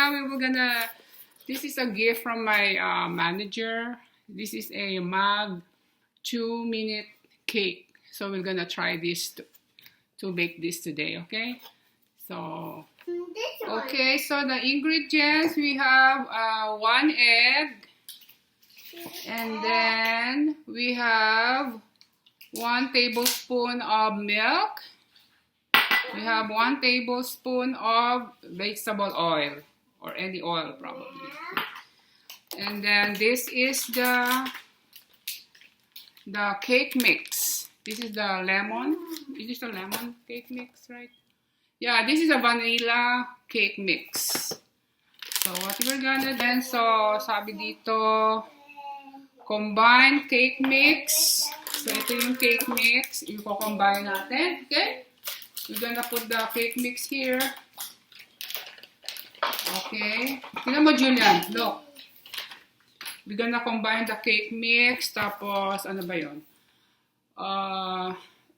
now we were gonna, this is a gift from my manager. This is a mug 2-minute cake. So we're gonna try this to bake this today, okay? So, okay, so the ingredients, we have 1 egg. And then we have 1 tablespoon of milk. We have 1 tablespoon of vegetable oil, or any oil probably. And then this is the cake mix. This is the lemon. This is the lemon cake mix, right? Yeah, this is a vanilla cake mix. So what we're gonna then, so sabi dito, combined cake mix. So ito yung cake mix. I-combine natin, okay? We're gonna put the cake mix here. Okay. Tingnan mo, Julian. Look. We're gonna combine the cake mix. Tapos, ano ba yun?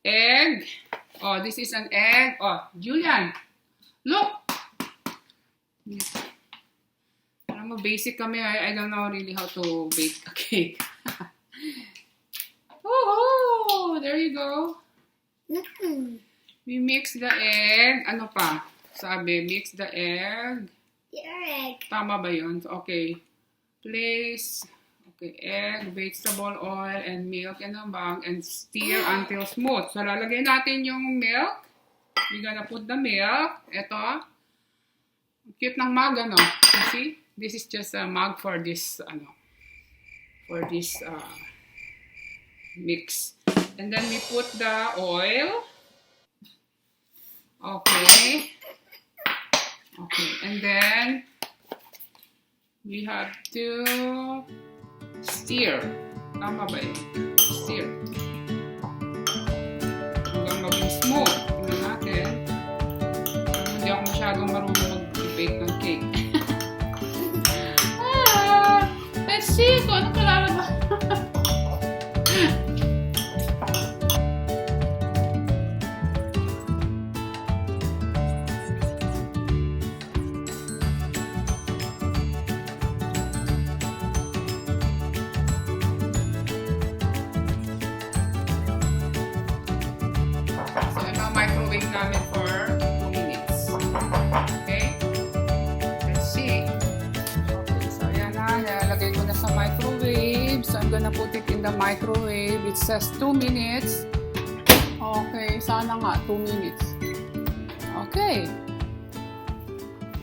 Egg. Oh, this is an egg. Oh, Julian. Look. Alam mo, basic kami. I don't know really how to bake a cake. Oh, there you go. We mix the egg. Ano pa? Sabi, mix the egg. Your egg. Tama ba yun? Okay. Place. Okay, egg, vegetable oil, and milk in a bag, and stir until smooth. So, lalagay natin yung milk. We're gonna put the milk. Ito. Cute ng mug, ano? You see? This is just a mug for this, ano, for this mix. And then we put the oil. Okay. Okay. And then we have to stir. Tama ba yun? Stir. Hanggang maging smooth. Tingnan natin. Hindi ako masyadong marunong mag-bake ng cake. Let's see kung ano kalalabas. Microwave namin for 2 minutes. Okay? Let's see. Okay, so ayan na. Nalagay ko na sa microwave. So I'm gonna put it in the microwave. It says 2 minutes. Okay, sana nga 2 minutes. Okay.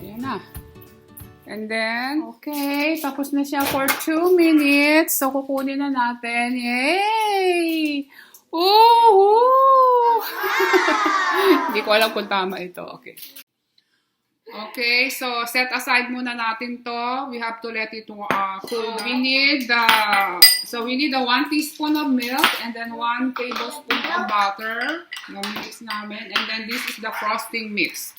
Ayan na. And then, okay, tapos na siya for 2 minutes. So kukunin na natin. Yay! Ooh! Hindi ko alam kung tama ito. Okay. Okay, so set aside muna natin to. We have to let it cool. We need the 1 teaspoon of milk and then 1 tablespoon of butter. Yung mix namin. And then this is the frosting mix.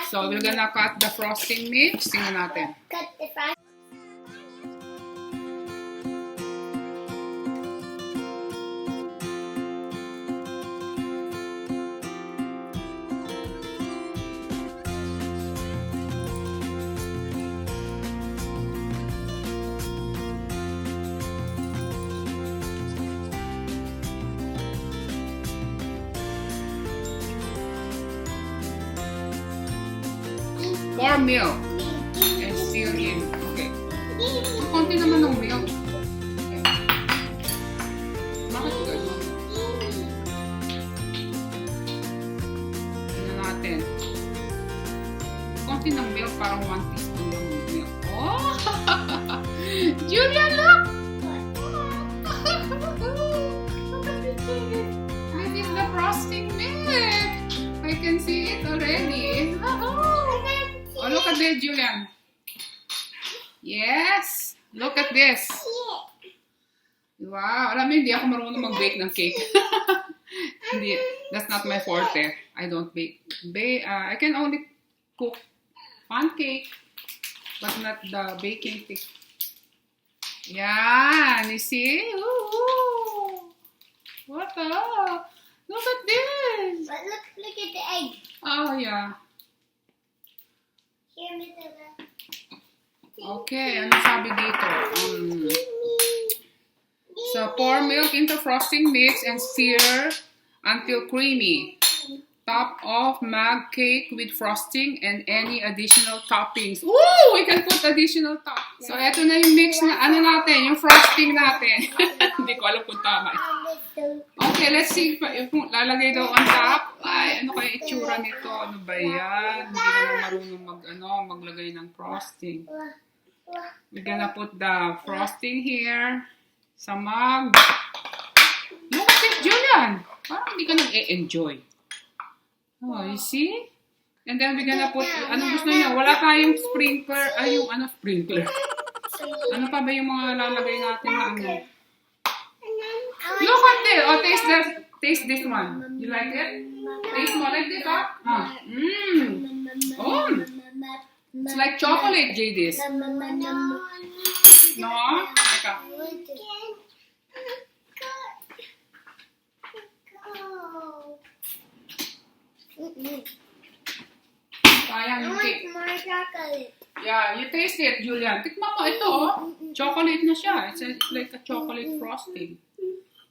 So we're gonna cut the frosting mix. Tingnan natin. Cut the frosting. Pour milk and stir in. Okay. Konti naman ng milk. Okay. Bakit gano'n? Tignan natin. Konti ng milk, parang 1 teaspoon ng milk. Oh! Julia, look! This is the frosting milk. I can see it already. Oh, look at this, Julian. Yes. Look at this. Wow. Alam mo, hindi ako marunong mag-bake ng cake. Hindi. That's not my forte. I don't bake. I can only cook pancake, but not the baking cake. Yeah. You see? Ooh. What up? Look at this. But look at the egg. Oh, yeah. Here, Miss Ella. Okay, ano sabi dito? So, pour milk into frosting mix and sear until creamy. Top off mag cake with frosting and any additional toppings. Woo! We can put additional toppings. So, eto na yung mix na, ano natin, yung frosting natin. Hindi ko alam kung tama. Okay, let's see if lalagay daw on top. Ay, ano kaya itsura nito? Ano ba yan? Hindi naman marunong maglagay ng frosting. We're gonna put the frosting here sa mug. Look at it, Julian! Parang hindi ka nag-e-enjoy. Oh, you see? And then we're gonna put, anong gusto niyo? Wala tayong sprinkler, yung sprinkler. Ano pa ba yung mga lalagay natin na ano? Look at this! Oh, taste this one. You like it? Taste more like this, huh? Oh! It's like chocolate, JD's. No? Teka. Sayang yung cake. Yeah, you taste it, Julian. Tikman mo ito, oh. Chocolate na siya. It's like a chocolate frosting.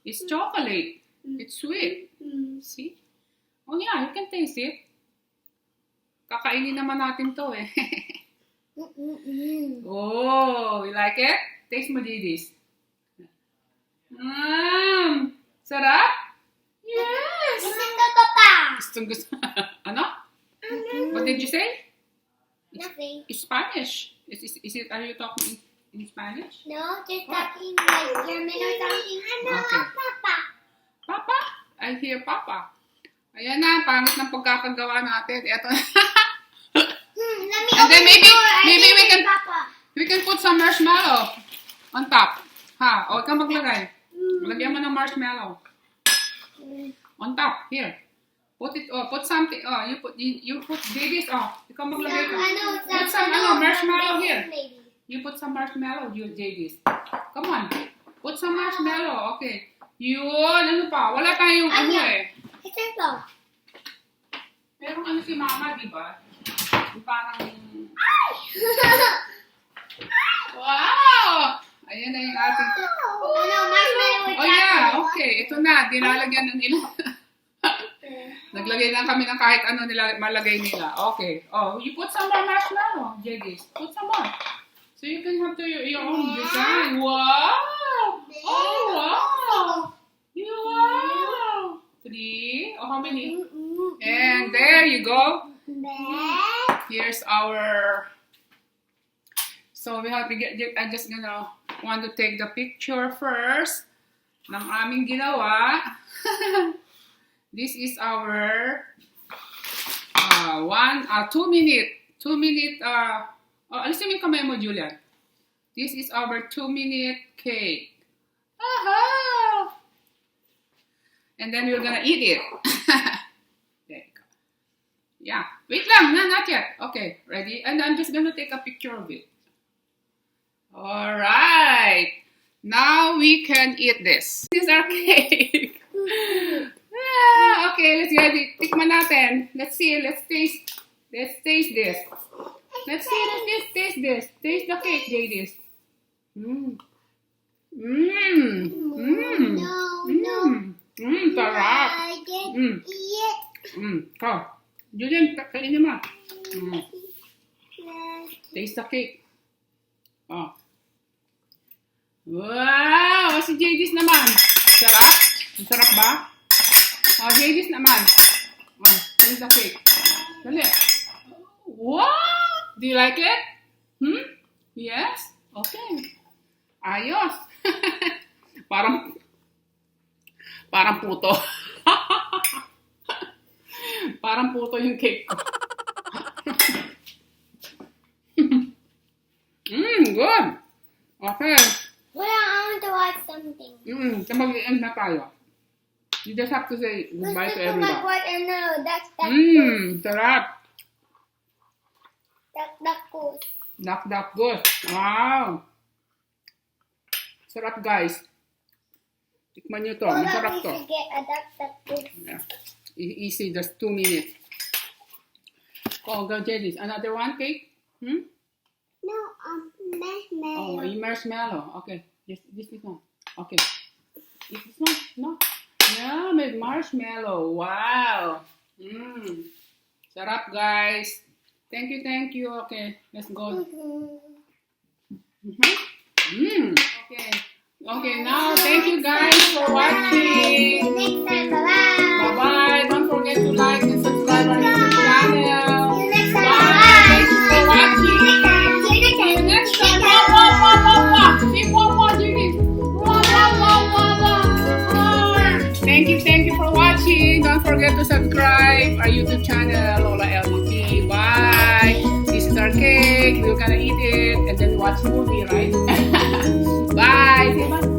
It's chocolate. It's sweet. See? Oh yeah, you can taste it. Kakainin naman natin to eh. Oh, you like it? Taste mo, JD's. Sarap? Yes! Gusto. Ano? What did you say? Nothing. It's Spanish. Are you talking in Spanish? No, just talking like German or something. Okay. Papa. Papa? I hear Papa. Ayan na, pangit ng pagkakagawa natin. Ito. Let me And then maybe Papa. we can put some marshmallow on top. Ha? O, ikaw maglagay. Lagyan mo ng marshmallow. On top, here. Put something. You put babies. Ikaw maglagay ka. Put some marshmallow here. You put some marshmallow, JD's. Come on. Put some marshmallow. Okay. Yun, ano pa? Wala tayong ano eh. Ito. Pero ano si Mama, di ba? Yung parang... Wow! Ayan na yung ating... Marshmallow. Oh yeah, okay. Ito na, dinalagyan na nila. Naglagay lang kami ng kahit ano nila malagay nila. Okay. Oh, you put some more marshmallow, JD's. Put some more. So you can have your own design. Wow! Oh, wow! Wow! 3. Oh, how many? And there you go. Here's our... So we have to get... I'm just gonna want to take the picture first ng aming ginawa. This is our 2 minute alisin mo yung kamay mo, Julian. This is our 2-minute cake. Aha! And then we're gonna eat it. There you go. Yeah. Wait lang, not yet. Okay, ready? And I'm just gonna take a picture of it. Alright. Now we can eat this. This is our cake. Okay, let's get it. Tikman natin. Let's see. Let's taste this. Let's see. Let's taste this. Taste the cake, JD's. Sarap. I didn't eat. Go. Julian, kainin mo. Taste the cake. Oh. Wow! Si JD's naman. Sarap? Sarap ba? Oh, JD's naman. Oh, taste the cake. Dali. Wow! Do you like it? Yes? Okay. Ayos. Parang puto. Parang puto yung cake ko. Good. Okay. Well, I want to watch something. So mag-end na tayo. You just have to say goodbye to everyone. That's Sarap. goose. Duck goose. Wow. Sarap, guys. Tikman nyo to. Masarap to. Get a duck goose. Yeah. Easy, just 2 minutes. Oh, go, Jellies. Another one, cake? No, Oh, marshmallow. you marshmallow. Okay, this one. Okay, is this one? No. Yum, with marshmallow. Wow. Mmm. Sarap, guys. Thank you, thank you. Okay, let's go. Mmm. Okay. Okay, now thank you guys for watching. Next time, bye-bye. Bye-bye. Don't forget to like and subscribe our YouTube channel. See you next time, Bye. bye-bye. Thank you for watching. See you next See you time. next time. Wah, wah, wah, wah, wah. Say wah, wah, Jimmy. Wah, wah, wah, wah, wah. Wah. Thank you for watching. Don't forget to subscribe our YouTube channel, Lola Elniep. Bye. This is our cake. We're gonna eat it and then watch movie, right? Bye. Say bye.